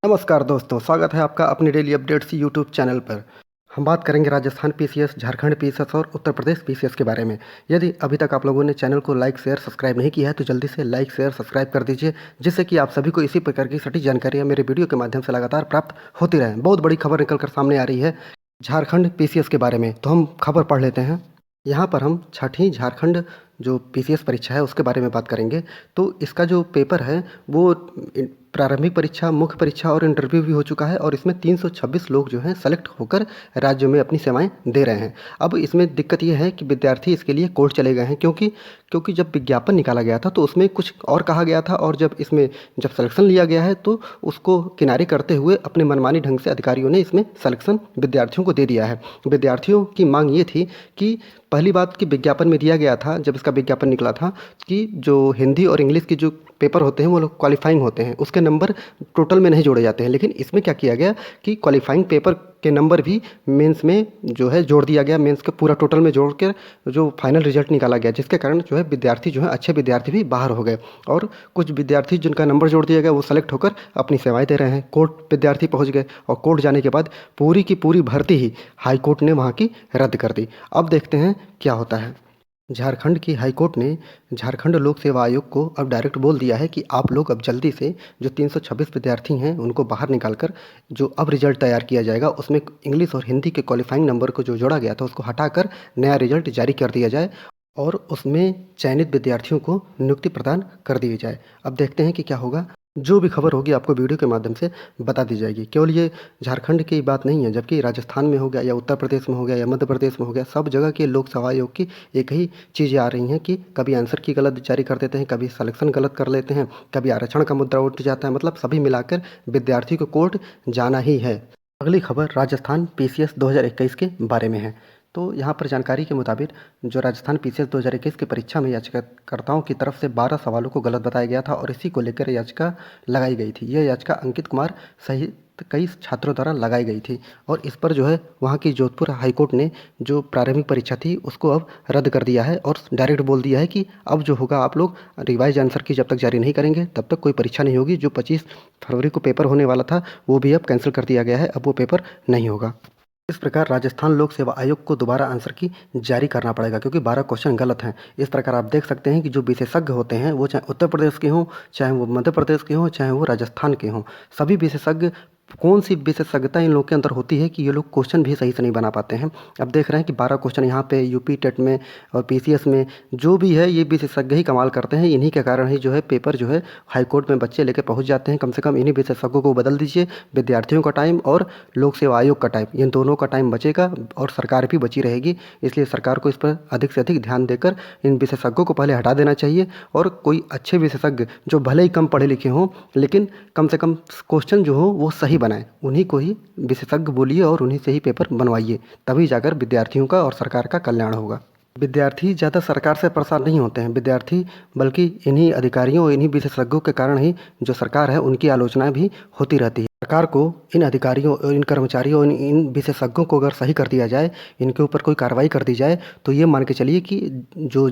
नमस्कार दोस्तों, स्वागत है आपका अपनी डेली अपडेट्स यूट्यूब चैनल पर। हम बात करेंगे राजस्थान पीसीएस, झारखंड पीसीएस और उत्तर प्रदेश पीसीएस के बारे में। यदि अभी तक आप लोगों ने चैनल को लाइक शेयर सब्सक्राइब नहीं किया है तो जल्दी से लाइक शेयर सब्सक्राइब कर दीजिए, जिससे कि आप सभी को इसी प्रकार की सटीक जानकारियाँ मेरे वीडियो के माध्यम से लगातार प्राप्त होती रहें। बहुत बड़ी खबर निकल कर सामने आ रही है झारखंड पीसीएस के बारे में, तो हम खबर पढ़ लेते हैं। यहाँ पर हम छठी झारखंड जो पीसीएस परीक्षा है उसके बारे में बात करेंगे। तो इसका जो पेपर है वो प्रारंभिक परीक्षा, मुख्य परीक्षा और इंटरव्यू भी हो चुका है और इसमें 326 लोग जो हैं सेलेक्ट होकर राज्यों में अपनी सेवाएं दे रहे हैं। अब इसमें दिक्कत ये है कि विद्यार्थी इसके लिए कोर्ट चले गए हैं, क्योंकि जब विज्ञापन निकाला गया था तो उसमें कुछ और कहा गया था, और जब सिलेक्शन लिया गया है तो उसको किनारे करते हुए अपने मनमानी ढंग से अधिकारियों ने इसमें सिलेक्शन विद्यार्थियों को दे दिया है। विद्यार्थियों की मांग ये थी कि पहली बात कि विज्ञापन में दिया गया था, जब इसका विज्ञापन निकला था, कि जो हिंदी और इंग्लिश की जो पेपर होते हैं वो लोग क्वालिफाइंग होते हैं, उसके नंबर टोटल में नहीं जोड़े जाते हैं। लेकिन इसमें क्या किया गया कि क्वालिफाइंग पेपर के नंबर भी मेंस में जो है जोड़ दिया गया, मेंस के पूरा टोटल में जोड़ कर जो फाइनल रिजल्ट निकाला गया, जिसके कारण जो है विद्यार्थी जो है अच्छे विद्यार्थी भी बाहर हो गए और कुछ विद्यार्थी जिनका नंबर जोड़ दिया गया वो सेलेक्ट होकर अपनी सेवाएं दे रहे हैं। कोर्ट विद्यार्थी पहुंच गए और कोर्ट जाने के बाद पूरी की पूरी भर्ती ही हाई कोर्ट ने वहाँ की रद्द कर दी। अब देखते हैं क्या होता है। झारखंड की हाई कोर्ट ने झारखंड लोक सेवा आयोग को अब डायरेक्ट बोल दिया है कि आप लोग अब जल्दी से जो 326 विद्यार्थी हैं उनको बाहर निकालकर जो अब रिजल्ट तैयार किया जाएगा उसमें इंग्लिश और हिंदी के क्वालिफाइंग नंबर को जो जोड़ा गया था उसको हटाकर नया रिजल्ट जारी कर दिया जाए और उसमें चयनित विद्यार्थियों को नियुक्ति प्रदान कर दी जाए। अब देखते हैं कि क्या होगा। जो भी खबर होगी आपको वीडियो के माध्यम से बता दी जाएगी। केवल ये झारखंड की बात नहीं है, जबकि राजस्थान में हो गया या उत्तर प्रदेश में हो गया या मध्य प्रदेश में हो गया, सब जगह के लोक सेवा आयोग की एक ही चीज़ें आ रही हैं कि कभी आंसर की गलत जारी कर देते हैं, कभी सिलेक्शन गलत कर लेते हैं, कभी आरक्षण का मुद्दा उठ जाता है। मतलब सभी मिलाकर विद्यार्थी को कोर्ट जाना ही है। अगली खबर राजस्थान पीसीएस 2021 के बारे में है। तो यहाँ पर जानकारी के मुताबिक जो राजस्थान पीसीएस 2021 की परीक्षा में याचिकाकर्ताओं की तरफ से 12 सवालों को गलत बताया गया था और इसी को लेकर याचिका लगाई गई थी। यह याचिका अंकित कुमार सहित कई छात्रों द्वारा लगाई गई थी और इस पर जो है वहाँ की जोधपुर हाईकोर्ट ने जो प्रारंभिक परीक्षा थी उसको अब रद्द कर दिया है और डायरेक्ट बोल दिया है कि अब जो होगा आप लोग रिवाइज आंसर की जब तक जारी नहीं करेंगे तब तक कोई परीक्षा नहीं होगी। जो 25 फरवरी को पेपर होने वाला था वो भी अब कैंसिल कर दिया गया है, अब वो पेपर नहीं होगा। इस प्रकार राजस्थान लोक सेवा आयोग को दोबारा आंसर की जारी करना पड़ेगा, क्योंकि 12 क्वेश्चन गलत हैं। इस प्रकार आप देख सकते हैं कि जो विशेषज्ञ होते हैं वो चाहे उत्तर प्रदेश के हों, चाहे वो मध्य प्रदेश के हों, चाहे वो राजस्थान के हों, सभी विशेषज्ञ कौन सी विशेषज्ञता इन लोगों के अंदर होती है कि ये लोग क्वेश्चन भी सही से नहीं बना पाते हैं। अब देख रहे हैं कि 12 क्वेश्चन यहाँ पे यूपी टेट में और पीसीएस में जो भी है ये विशेषज्ञ ही कमाल करते हैं। इन्हीं के कारण ही जो है पेपर जो है हाई कोर्ट में बच्चे लेके पहुँच जाते हैं। कम से कम इन्हीं विशेषज्ञों को बदल दीजिए, विद्यार्थियों का टाइम और लोक सेवा आयोग का टाइम, इन दोनों का टाइम बचेगा और सरकार भी बची रहेगी। इसलिए सरकार को इस पर अधिक से अधिक ध्यान देकर इन विशेषज्ञों को पहले हटा देना चाहिए और कोई अच्छे विशेषज्ञ जो भले ही कम पढ़े लिखे हों लेकिन कम से कम क्वेश्चन जो हो वो सही बनाएं, उन्हीं को ही विशेषज्ञ बोलिए और उन्हीं से ही पेपर बनवाइए, तभी जाकर विद्यार्थियों का और सरकार का कल्याण होगा। विद्यार्थी ज़्यादा सरकार से परेशान नहीं होते हैं, विद्यार्थी बल्कि इन्हीं अधिकारियों और इन्हीं विशेषज्ञों के कारण ही जो सरकार है उनकी आलोचना भी होती रहती है। सरकार को इन अधिकारियों और इन कर्मचारियों और इन विशेषज्ञों को अगर सही कर दिया जाए, इनके ऊपर कोई कार्रवाई कर दी जाए, तो ये मान के चलिए कि जो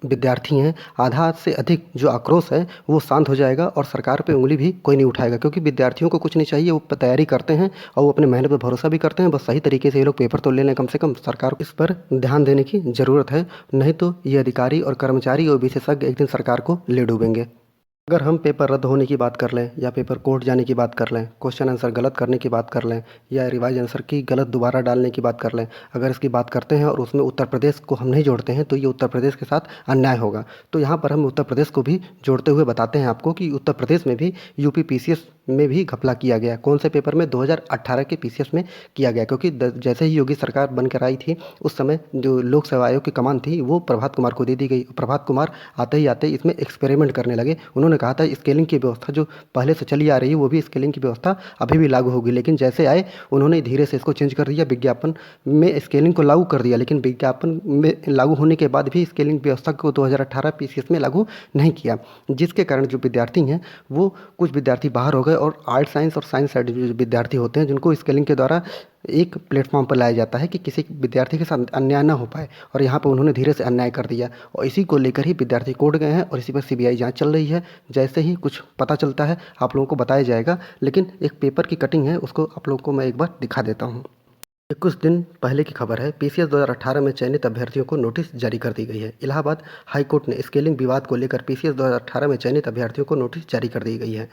विद्यार्थी हैं आधा से अधिक जो आक्रोश है वो शांत हो जाएगा और सरकार पे उंगली भी कोई नहीं उठाएगा, क्योंकि विद्यार्थियों को कुछ नहीं चाहिए, वो तैयारी करते हैं और वो अपने मेहनत पर भरोसा भी करते हैं। बस सही तरीके से ये लोग पेपर तो ले लें, कम से कम सरकार को इस पर ध्यान देने की ज़रूरत है, नहीं तो ये अधिकारी और कर्मचारी और विशेषज्ञ एक दिन सरकार को ले डूबेंगे। अगर हम पेपर रद्द होने की बात कर लें या पेपर कोर्ट जाने की बात कर लें, क्वेश्चन आंसर गलत करने की बात कर लें या रिवाइज आंसर की गलत दोबारा डालने की बात कर लें, अगर इसकी बात करते हैं और उसमें उत्तर प्रदेश को हम नहीं जोड़ते हैं तो ये उत्तर प्रदेश के साथ अन्याय होगा। तो यहाँ पर हम उत्तर प्रदेश को भी जोड़ते हुए बताते हैं आपको कि उत्तर प्रदेश में भी यूपी पीसीएस में भी घपला किया गया। कौन से पेपर में? 2018 के पीसीएस में किया गया, क्योंकि जैसे ही योगी सरकार बनकर आई थी उस समय जो लोक सेवा आयोग की कमान थी वो प्रभात कुमार को दे दी गई। प्रभात कुमार आते ही आते इसमें एक्सपेरिमेंट करने लगे। उन्होंने कहा था स्केलिंग की व्यवस्था जो पहले से चली आ रही है वो भी स्केलिंग की व्यवस्था अभी भी लागू होगी, लेकिन जैसे आए उन्होंने धीरे से इसको चेंज कर दिया, विज्ञापन में स्केलिंग को लागू कर दिया, लेकिन विज्ञापन में लागू होने के बाद भी स्केलिंग व्यवस्था को 2018 पीसीएस में लागू नहीं किया, जिसके कारण जो विद्यार्थी हैं वो कुछ विद्यार्थी बाहर हो गए और आर्ट साइंस और साइंस साइड जो विद्यार्थी होते हैं जिनको स्केलिंग के द्वारा एक प्लेटफॉर्म पर लाया जाता है कि किसी विद्यार्थी के साथ अन्याय ना हो पाए, और यहाँ पर उन्होंने धीरे से अन्याय कर दिया और इसी को लेकर ही विद्यार्थी कोर्ट गए हैं और इसी पर सीबीआई जांच चल रही है। जैसे ही कुछ पता चलता है आप लोगों को बताया जाएगा, लेकिन एक पेपर की कटिंग है उसको आप लोगों को मैं एक बार दिखा देता हूँ। ये कुछ दिन पहले की खबर है। पीसीएस 2018 में चयनित अभ्यर्थियों को नोटिस जारी कर दी गई है। इलाहाबाद हाईकोर्ट ने स्केलिंग विवाद को लेकर पीसीएस 2018 में चयनित अभ्यर्थियों को नोटिस जारी कर दी गई है।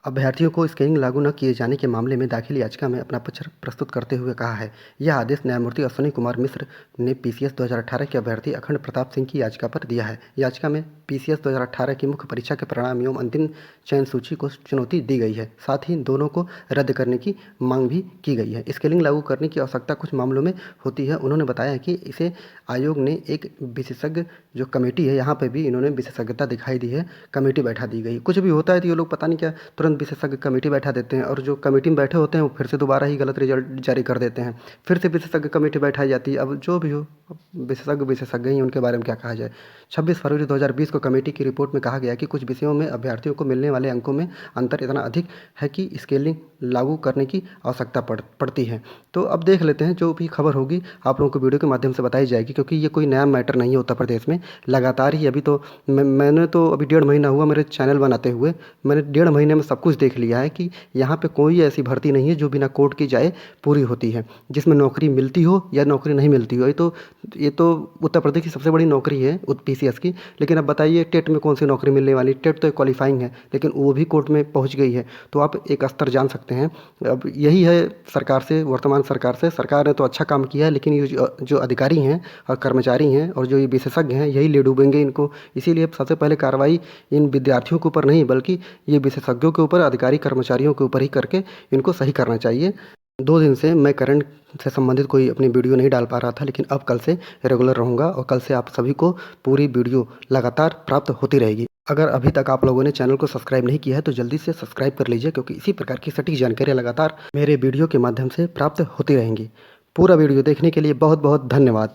अभ्यर्थियों को स्केलिंग लागू न किए जाने के मामले में दाखिल याचिका में अपना पक्ष प्रस्तुत करते हुए कहा है। यह आदेश न्यायमूर्ति अश्विनी कुमार मिश्र ने पीसीएस 2018 के अभ्यर्थी अखंड प्रताप सिंह की याचिका पर दिया है। याचिका में पीसीएस 2018 की मुख्य परीक्षा के परिणाम एवं अंतिम चयन सूची को चुनौती दी गई है। साथ ही दोनों को रद्द करने की मांग भी की गई है। स्केलिंग लागू करने की आवश्यकता कुछ मामलों में होती है। उन्होंने बताया कि इसे आयोग ने एक विशेषज्ञ जो कमेटी है, यहाँ पर भी इन्होंने विशेषज्ञता दिखाई दी है, कमेटी बैठा दी गई। कुछ भी होता है तो ये लोग पता नहीं क्या तुरंत विशेषज्ञ कमेटी बैठा देते हैं, और जो कमेटी में बैठे होते हैं वो फिर से दोबारा ही गलत रिजल्ट जारी कर देते हैं, फिर से विशेषज्ञ कमेटी बैठाई जाती है। अब जो भी हो, विशेषज्ञ ही, उनके बारे में क्या कहा जाए। 26 फरवरी 2020 को कमेटी की रिपोर्ट में कहा गया कि कुछ विषयों में अभ्यर्थियों को मिलने वाले अंकों में अंतर इतना अधिक है कि स्केलिंग लागू करने की आवश्यकता पड़ती है। तो अब देख लेते हैं, जो भी खबर होगी आप लोगों को वीडियो के माध्यम से बताई जाएगी, क्योंकि ये कोई नया मैटर नहीं है उत्तर प्रदेश में। लगातार ही अभी तो मैंने तो अभी 1.5 महीना हुआ मेरे चैनल बनाते हुए, मैंने 1.5 महीने में सब कुछ देख लिया है कि यहाँ पे कोई ऐसी भर्ती नहीं है जो बिना कोर्ट की जाए पूरी होती है, जिसमें नौकरी मिलती हो या नौकरी नहीं मिलती हो। ये तो उत्तर प्रदेश की सबसे बड़ी नौकरी है पीसीएस की। लेकिन अब बताइए टेट में कौन सी नौकरी मिलने वाली। टेट तो क्वालिफाइंग है, लेकिन वो भी कोर्ट में पहुँच गई है, तो आप एक स्तर जान सकते हैं। अब यही है सरकार से, वर्तमान सरकार से। सरकार ने तो अच्छा काम किया है, लेकिन ये जो अधिकारी हैं और कर्मचारी हैं और जो ये विशेषज्ञ हैं, यही ले डूबेंगे इनको। इसीलिए सबसे पहले कार्रवाई इन विद्यार्थियों के ऊपर नहीं, बल्कि ये विशेषज्ञों के ऊपर, अधिकारी कर्मचारियों के ऊपर ही करके इनको सही करना चाहिए। 2 दिन से मैं करंट से संबंधित कोई अपनी वीडियो नहीं डाल पा रहा था, लेकिन अब कल से रेगुलर रहूँगा और कल से आप सभी को पूरी वीडियो लगातार प्राप्त होती रहेगी। अगर अभी तक आप लोगों ने चैनल को सब्सक्राइब नहीं किया है तो जल्दी से सब्सक्राइब कर लीजिए, क्योंकि इसी प्रकार की सटीक जानकारियाँ लगातार मेरे वीडियो के माध्यम से प्राप्त होती रहेंगी। पूरा वीडियो देखने के लिए बहुत बहुत धन्यवाद।